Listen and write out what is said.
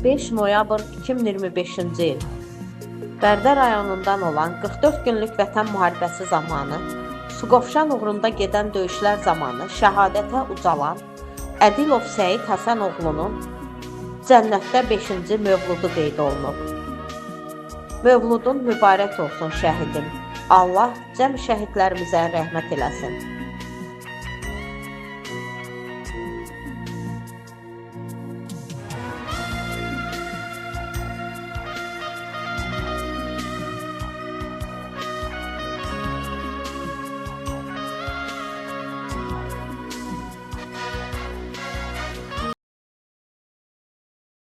5 noyabr 2025-ci il Bərdə rayonundan olan 44 günlük vətən müharibəsi zamanı Suqovuşan uğrunda gedən döyüşlər zamanı şəhadətə ucalan Ədilov Səid Həsənoğlunun cənnətdə 5-ci mövludu qeyd olunub. Mövludun mübarək olsun şəhidim. Allah cəm şəhidlərimizə rəhmət eləsin.